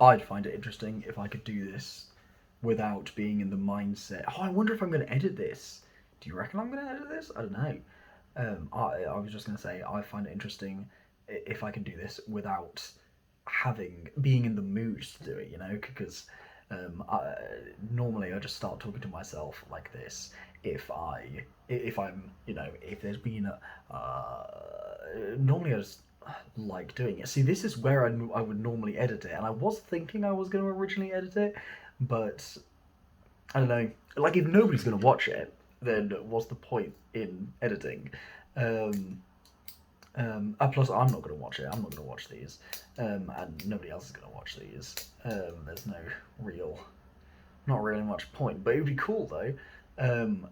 I'd find it interesting if I could do this without being in the mindset. Oh, I wonder if I'm going to edit this. Do you reckon I'm going to edit this? I don't know. I was just going to say I find it interesting if I can do this without having being in the mood to do it. You know, because normally I just start talking to myself like this if I'm if there's been a normally I just like doing it. See, this is where I would normally edit it, and I was thinking I was going to originally edit it, but I don't know. Like, if nobody's going to watch it, then what's the point in editing? Um, Plus, I'm not going to watch it. I'm not going to watch these, and nobody else is going to watch these. There's no real, not really much point. But it would be cool though. Um,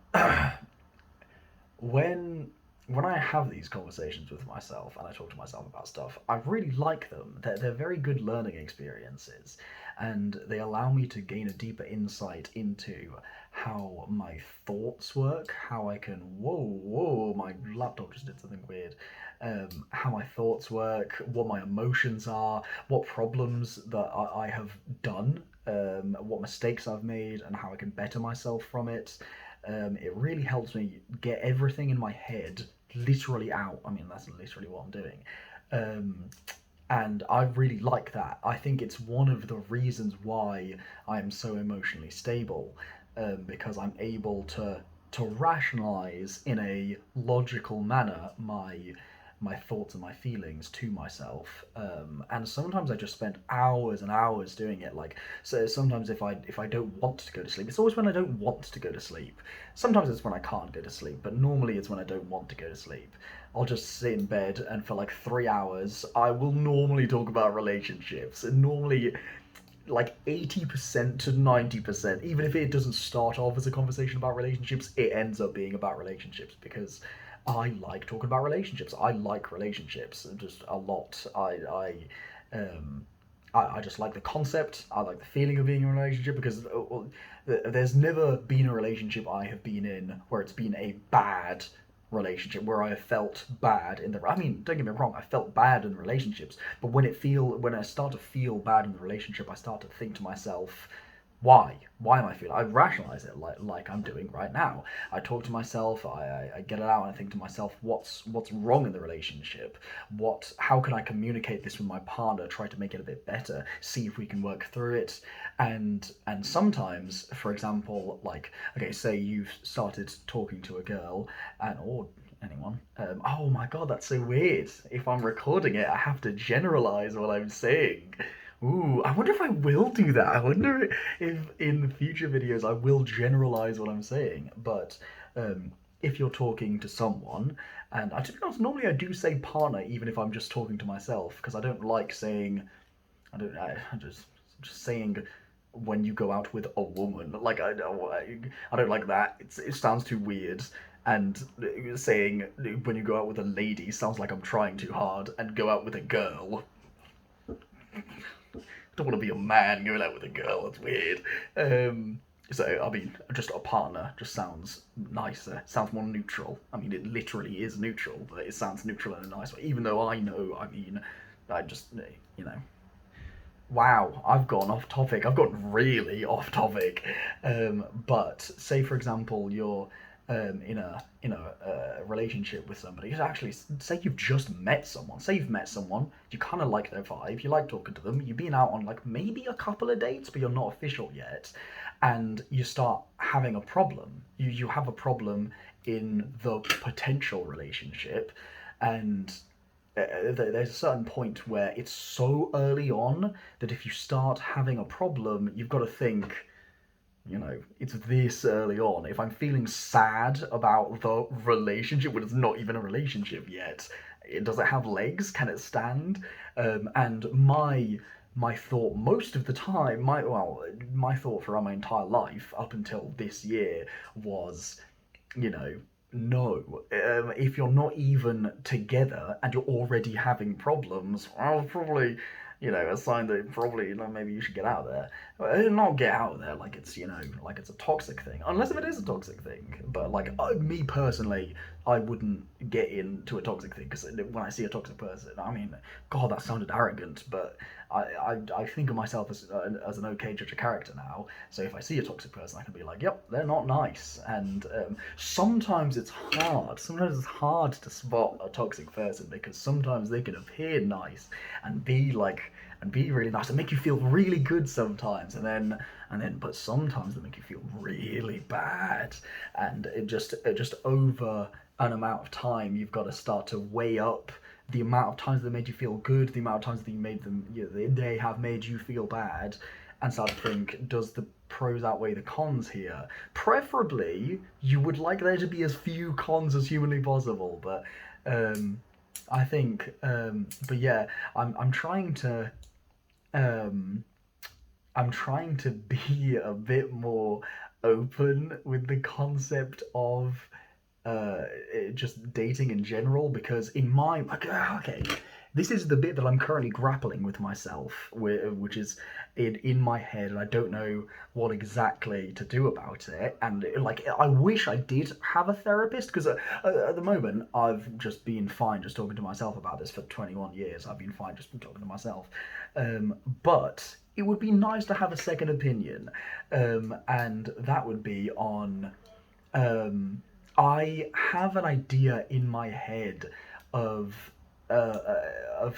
when when I have these conversations with myself and I talk to myself about stuff, I really like them. They're very good learning experiences, and they allow me to gain a deeper insight into how my thoughts work, how I can. Whoa, my laptop just did something weird. How my thoughts work, what my emotions are, what problems that I have done, what mistakes I've made, and how I can better myself from it. It really helps me get everything in my head literally out. I mean, that's literally what I'm doing. Um, and I really like that. I think it's one of the reasons why I am so emotionally stable, because I'm able to rationalize in a logical manner my thoughts and my feelings to myself. And sometimes I just spend hours and hours doing it. Like, so sometimes if I don't want to go to sleep, it's always when I don't want to go to sleep. Sometimes it's when I can't go to sleep, but normally it's when I don't want to go to sleep. I'll just sit in bed and for like 3 hours, I will normally talk about relationships. And normally, like 80% to 90%, even if it doesn't start off as a conversation about relationships, it ends up being about relationships because I like talking about relationships. I like relationships just a lot. Um, I just like the concept. I like the feeling of being in a relationship because there's never been a relationship I have been in where it's been a bad relationship where I have felt bad in the. I mean, don't get me wrong, I felt bad in relationships, but when I start to feel bad in the relationship, I start to think to myself, why? Why am I feeling? I rationalize it like I'm doing right now. I talk to myself. I get it out, and I think to myself, what's wrong in the relationship? How can I communicate this with my partner? Try to make it a bit better. See if we can work through it. And sometimes, for example, like okay, say you've started talking to a girl, and or anyone. Oh my god, that's so weird. If I'm recording it, I have to generalize what I'm saying. Ooh, I wonder if I will do that. I wonder if in the future videos I will generalize what I'm saying. But um, if you're talking to someone, and to be honest, normally I do say partner even if I'm just talking to myself because I don't like saying I don't I just saying when you go out with a woman. Like I don't like that. It sounds too weird. And saying when you go out with a lady sounds like I'm trying too hard, and go out with a girl don't want to be a man going out with a girl. That's weird. So I mean, just a partner just sounds nicer. Sounds more neutral. I mean, it literally is neutral, but it sounds neutral in a nice way. Even though I know, I mean, I just you know. Wow, I've gone off topic. I've gone really off topic. But say, for example, you're in a relationship with somebody. Actually, say you've just met someone. Say you've met someone. You kind of like their vibe. You like talking to them. You've been out on like maybe a couple of dates, but you're not official yet. And you start having a problem. You have a problem in the potential relationship, and there's a certain point where it's so early on that if you start having a problem, you've got to think, it's this early on. If I'm feeling sad about the relationship when it's not even a relationship yet, does it have legs? Can it stand? And my thought most of the time, my thought throughout my entire life up until this year was, you know, no. If you're not even together and you're already having problems, I'll probably, a sign that probably, maybe you should get out of there. Not get out of there like it's, like it's a toxic thing. Unless if it is a toxic thing. But, like, me personally, I wouldn't get into a toxic thing because when I see a toxic person, I mean, God, that sounded arrogant, but I think of myself as an okay judge of character now. So if I see a toxic person, I can be like, yep, they're not nice. And sometimes it's hard. Sometimes it's hard to spot a toxic person because sometimes they can appear nice and be really nice and make you feel really good sometimes, but sometimes they make you feel really bad, and it just over an amount of time you've got to start to weigh up the amount of times they made you feel good, the amount of times that you made them, they have made you feel bad, and start to think, does the pros outweigh the cons here? Preferably, you would like there to be as few cons as humanly possible, but I think, but yeah, I'm trying to, um, I'm trying to be a bit more open with the concept of just dating in general, because in my okay, this is the bit that I'm currently grappling with myself, which is in my head, and I don't know what exactly to do about it. And like, I wish I did have a therapist, because at the moment I've just been fine just talking to myself about this for 21 years. I've been fine just talking to myself, but it would be nice to have a second opinion, and that would be on. Um, I have an idea in my head of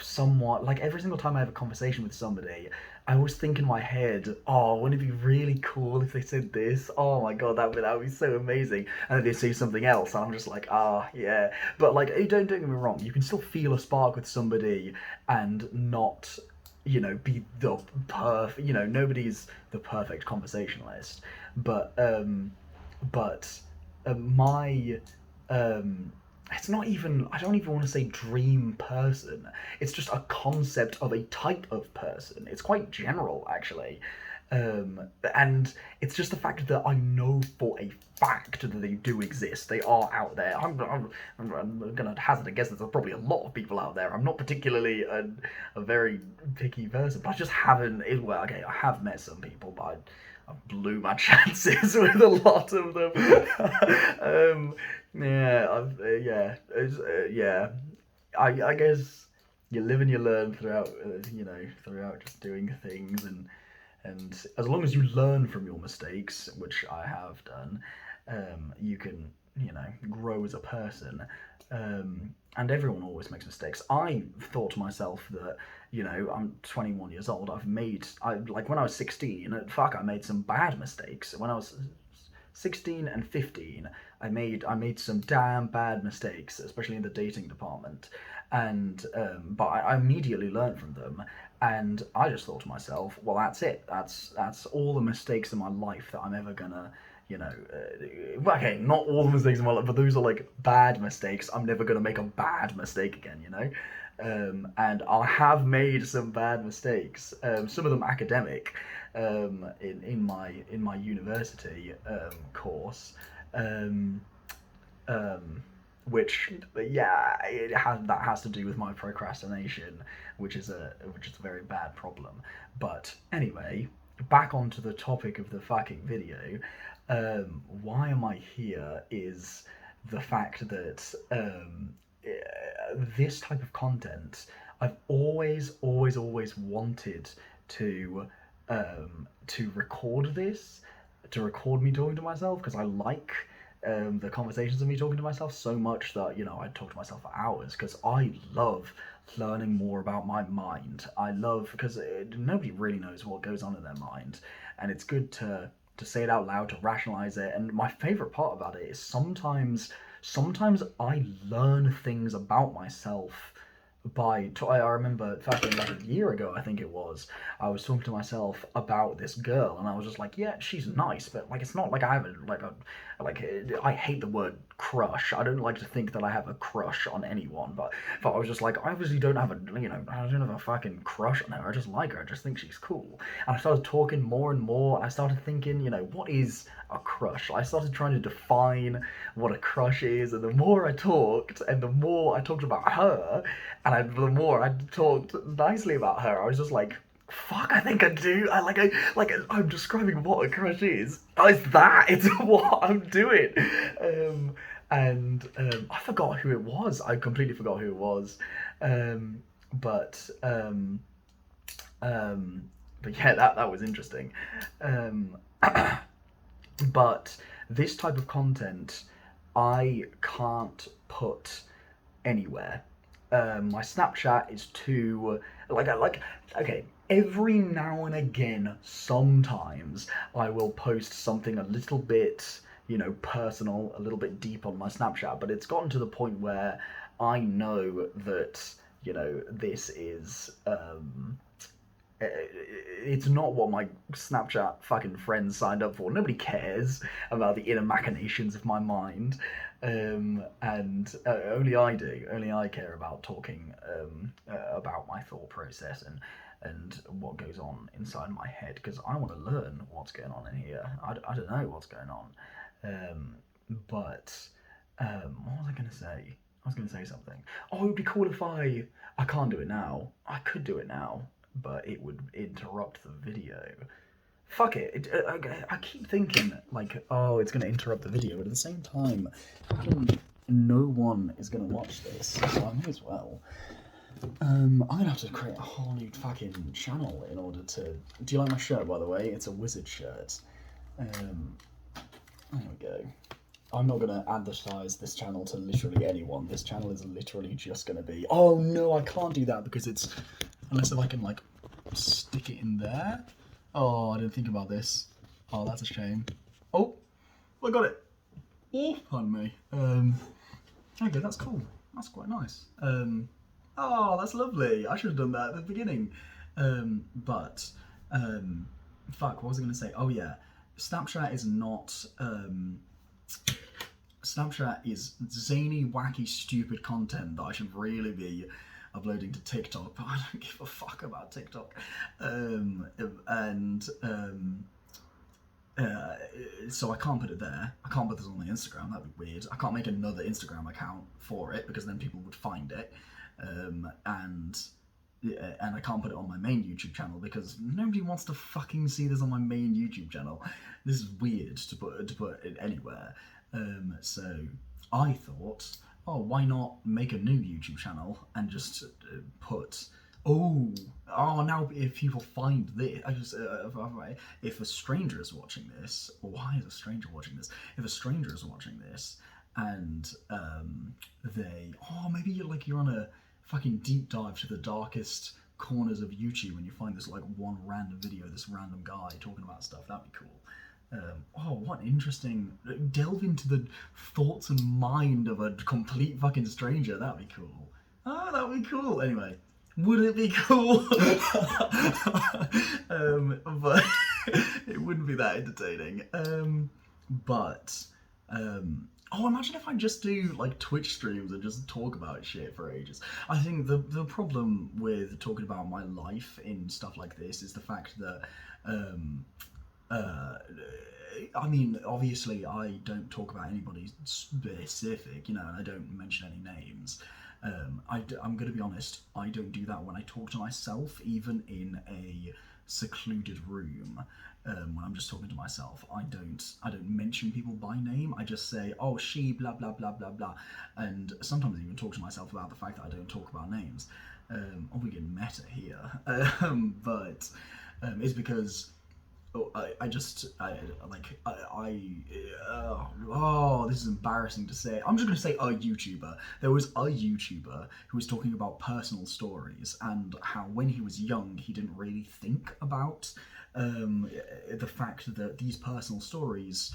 somewhat, like, every single time I have a conversation with somebody, I always think in my head, oh, wouldn't it be really cool if they said this? Oh my god, that would be so amazing. And then they say something else, and I'm just like, ah, yeah. But like, don't get me wrong, you can still feel a spark with somebody and not, be the perfect. Nobody's the perfect conversationalist, but but my um it's not even, I don't even want to say dream person, it's just a concept of a type of person. It's quite general, actually. And it's just the fact that I know for a fact that they do exist. They are out there. I'm gonna hazard a guess that there's probably a lot of people out there. I'm not particularly a very picky person, but I just haven't. Well, okay, I have met some people, but I blew my chances with a lot of them. Yeah, yeah. I guess you live and you learn throughout, throughout just doing things, and as long as you learn from your mistakes, which I have done, you can, grow as a person. And everyone always makes mistakes. I thought to myself that, I'm 21 years old. Like when I was 16, fuck, I made some bad mistakes. When I was 16 and 15, I made some damn bad mistakes, especially in the dating department. And but I immediately learned from them, and I just thought to myself, well, that's it. That's all the mistakes in my life that I'm ever gonna, okay, not all the mistakes in my life, but those are like bad mistakes. I'm never gonna make a bad mistake again. And I have made some bad mistakes. Some of them academic, in my university course, um, um, which, yeah, that has to do with my procrastination, which is a very bad problem. But anyway, back onto the topic of the fucking video. Why am I here is the fact that this type of content, I've always wanted to record this, to record me talking to myself, because I like the conversations of me talking to myself so much that, I talk to myself for hours, because I love learning more about my mind. I love, because nobody really knows what goes on in their mind, and it's good to say it out loud, to rationalize it. And my favorite part about it is sometimes I learn things about myself I remember fucking like a year ago, I think it was, I was talking to myself about this girl, and I was just like, yeah, she's nice, but like, it's not like I have I hate the word crush. I don't like to think that I have a crush on anyone, but I was just like, I obviously don't have I don't have a fucking crush on her. I just like her. I just think she's cool. And I started talking more and more. I started thinking, what is a crush? I started trying to define what a crush is, and the more I talked, and the more I talked about her, and the more I talked nicely about her, I was just like, fuck, I think I do. I'm describing what a crush is. Oh, it's that. It's what I'm doing. And I forgot who it was. I completely forgot who it was. But But yeah, that was interesting. Um, but this type of content, I can't put anywhere. My Snapchat is too like okay. Every now and again, sometimes I will post something a little bit, personal, a little bit deep on my Snapchat. But it's gotten to the point where I know that this is it's not what my Snapchat fucking friends signed up for. Nobody cares about the inner machinations of my mind, and only I do. Only I care about talking about my thought process and what goes on inside my head because I want to learn what's going on in here. I don't know what's going on, but what was I going to say? I was going to say something. Oh, it would be cool if I can't do it now. I could do it now, but it would interrupt the video. Fuck it. I keep thinking like, oh, it's gonna interrupt the video, but at the same time, no one is gonna watch this, so I may as well. I'm gonna have to create a whole new fucking channel in order to. Do you like my shirt, by the way? It's a wizard shirt. There we go. I'm not gonna advertise this channel to literally anyone. This channel is literally just gonna be. Oh no, I can't do that because it's unless if I can like stick it in there. Oh, I didn't think about this. Oh, that's a shame. Oh, I got it. Oh, pardon me. Okay, that's cool. That's quite nice. Oh, that's lovely. I should have done that at the beginning. But fuck, what was I going to say? Oh yeah, Snapchat is not. Snapchat is zany, wacky, stupid content that I should really be uploading to TikTok, but I don't give a fuck about TikTok. So I can't put it there. I can't put this on my Instagram. That'd be weird. I can't make another Instagram account for it because then people would find it. And I can't put it on my main YouTube channel because nobody wants to fucking see this on my main YouTube channel. This is weird to put it anywhere. So I thought, oh, why not make a new YouTube channel and just put. Oh, now if people find this, if a stranger is watching this, or why is a stranger watching this? If a stranger is watching this and maybe you're on a fucking deep dive to the darkest corners of YouTube and you find this like one random video, this random guy talking about stuff, that'd be cool. What interesting. Delve into the thoughts and mind of a complete fucking stranger. That'd be cool. Oh, that'd be cool. Anyway, would it be cool? But it wouldn't be that entertaining. Imagine if I just do like Twitch streams and just talk about shit for ages. I think the problem with talking about my life in stuff like this is the fact that obviously I don't talk about anybody specific, and I don't mention any names. I'm going to be honest, I don't do that when I talk to myself, even in a secluded room. When I'm just talking to myself, I don't mention people by name. I just say, oh, she, blah, blah, blah, blah, blah. And sometimes I even talk to myself about the fact that I don't talk about names. We get meta here. But it's because this is embarrassing to say. I'm just going to say a YouTuber. There was a YouTuber who was talking about personal stories and how when he was young, he didn't really think about the fact that these personal stories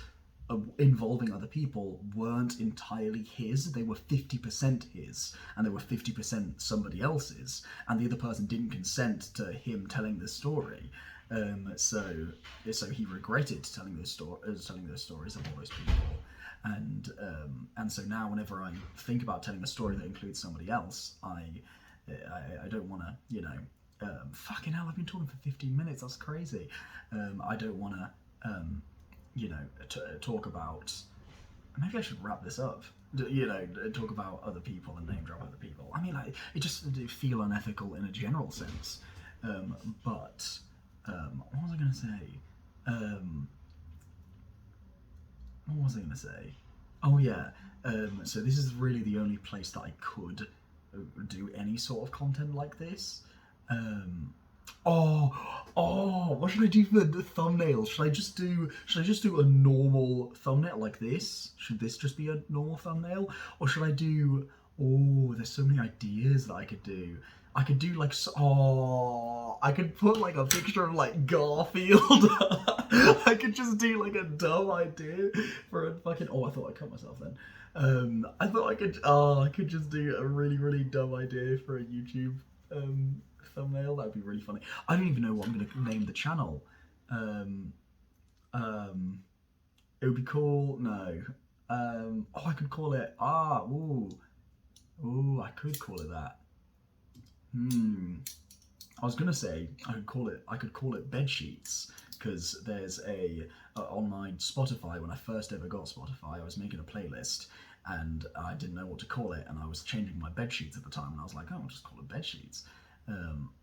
involving other people weren't entirely his. They were 50% his, and they were 50% somebody else's, and the other person didn't consent to him telling this story. So he regretted telling those stories of all those people, and so now whenever I think about telling a story that includes somebody else, I don't want to, fucking hell, I've been talking for 15 minutes. That's crazy. I don't want to, talk about. Maybe I should wrap this up. Talk about other people and name drop other people. I mean, it just feel unethical in a general sense, but. What was I going to say? What was I going to say? Oh yeah. So this is really the only place that I could do any sort of content like this. What should I do for the thumbnail? Should I just do a normal thumbnail like this? Should this just be a normal thumbnail? Or should I do, oh, there's so many ideas that I could do. I could do like, I could put like a picture of like Garfield. I could just do like a dumb idea for a fucking, I thought I cut myself then. I thought I could just do a really, really dumb idea for a YouTube thumbnail. That'd be really funny. I don't even know what I'm going to name the channel. Um, it would be cool. No. I could call it. I could call it that. I was gonna say I could call it bed sheets, because there's on my Spotify, when I first ever got Spotify, I was making a playlist and I didn't know what to call it, and I was changing my bed sheets at the time, and I was like, oh, I'll just call it bed sheets.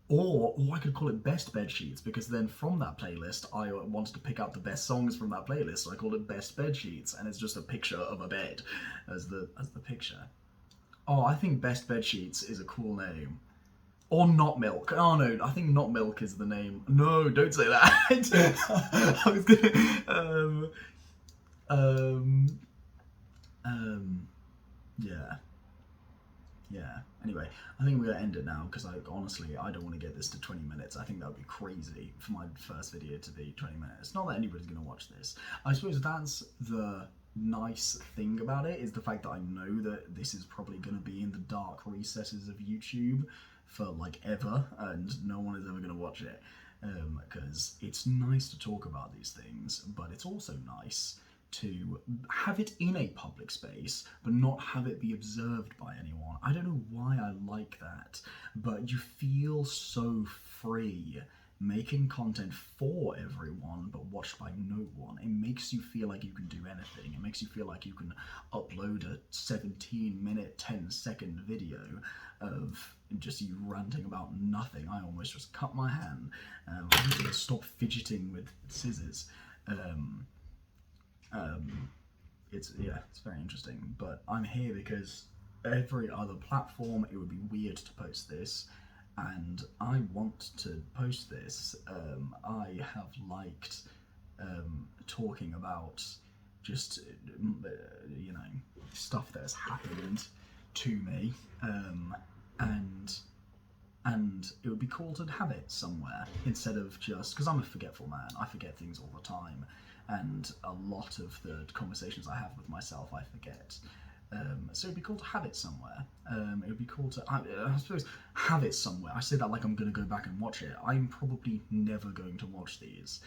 Or I could call it best bed sheets, because then from that playlist I wanted to pick out the best songs from that playlist, so I called it best bed sheets, and it's just a picture of a bed as the picture. I think best bed sheets is a cool name. Or Not Milk. Oh no, I think Not Milk is the name. No, don't say that. I was gonna. Yeah. Yeah. Anyway, I think we're gonna end it now, because honestly I don't want to get this to 20 minutes. I think that would be crazy for my first video to be 20 minutes. Not that anybody's gonna watch this. I suppose that's the nice thing about it, is the fact that I know that this is probably going to be in the dark recesses of YouTube for like ever, and no one is ever going to watch it, because it's nice to talk about these things, but it's also nice to have it in a public space but not have it be observed by anyone. I don't know why I like that, but you feel so free making content for everyone but watched by no one. It makes you feel like you can do anything. It makes you feel like you can upload a 17-minute, 10-second video of just you ranting about nothing. I almost just cut my hand. I need to stop fidgeting with scissors. It's very interesting, but I'm here because every other platform it would be weird to post this, and I want to post this. I have liked talking about just stuff that has happened to me, and it would be cool to have it somewhere, instead of just, because I'm a forgetful man, I forget things all the time, and a lot of the conversations I have with myself I forget. So it'd be cool to have it somewhere. It would be cool to, I suppose, have it somewhere. I say that like I'm going to go back and watch it. I'm probably never going to watch these.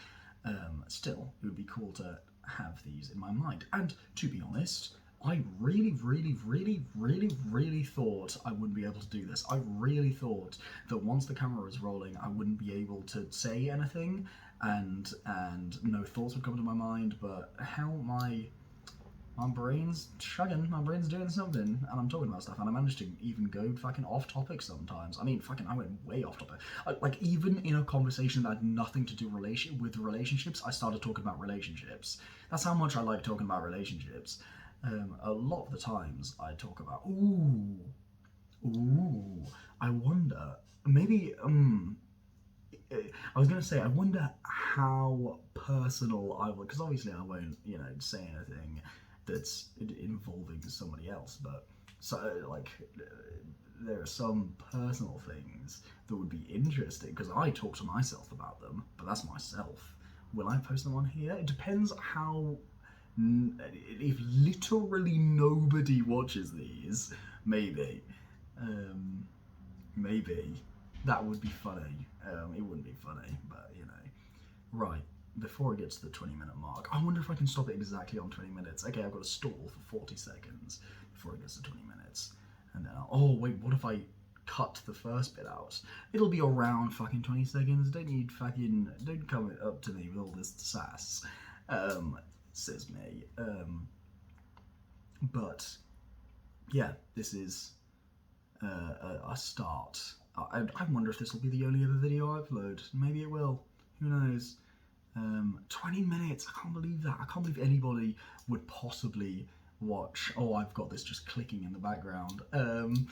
Still, it would be cool to have these in my mind. And to be honest, I really, really, really, really, really thought I wouldn't be able to do this. I really thought that once the camera was rolling, I wouldn't be able to say anything, and no thoughts would come to my mind. But hell, my brain's chugging, my brain's doing something, and I'm talking about stuff, and I managed to even go fucking off topic sometimes. I mean, I went way off topic. Like, even in a conversation that had nothing to do with relationships, I started talking about relationships. That's how much I like talking about relationships. A lot of the times I talk about, I wonder, maybe, I was going to say, I wonder how personal I would, because obviously I won't, say anything that's involving somebody else, but there are some personal things that would be interesting, because I talk to myself about them, but that's myself. Will I post them on here? It depends how, if literally nobody watches these, maybe. Maybe. That would be funny. It wouldn't be funny, but Right, before it gets to the 20-minute mark, I wonder if I can stop it exactly on 20 minutes. Okay, I've got to stall for 40 seconds before it gets to 20 minutes. And then wait, what if I cut the first bit out? It'll be around fucking 20 seconds. Don't come up to me with all this sass. Says me. But yeah, this is a start. I wonder if this will be the only other video I upload. Maybe it will. Who knows? 20 minutes. I can't believe that. I can't believe anybody would possibly watch. I've got this just clicking in the background. And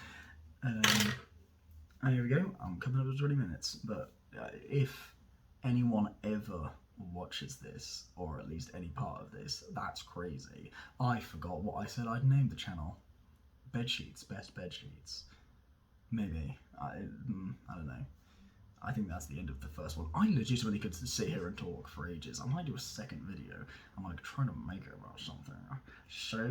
here we go. I'm coming up to 20 minutes, but if anyone ever watches this, or at least any part of this, that's crazy. I forgot what I said I'd named the channel. Bedsheets, best bedsheets. Maybe. I don't know. I think that's the end of the first one. I legitimately could sit here and talk for ages. I might do a second video. I'm like trying to make it about something. So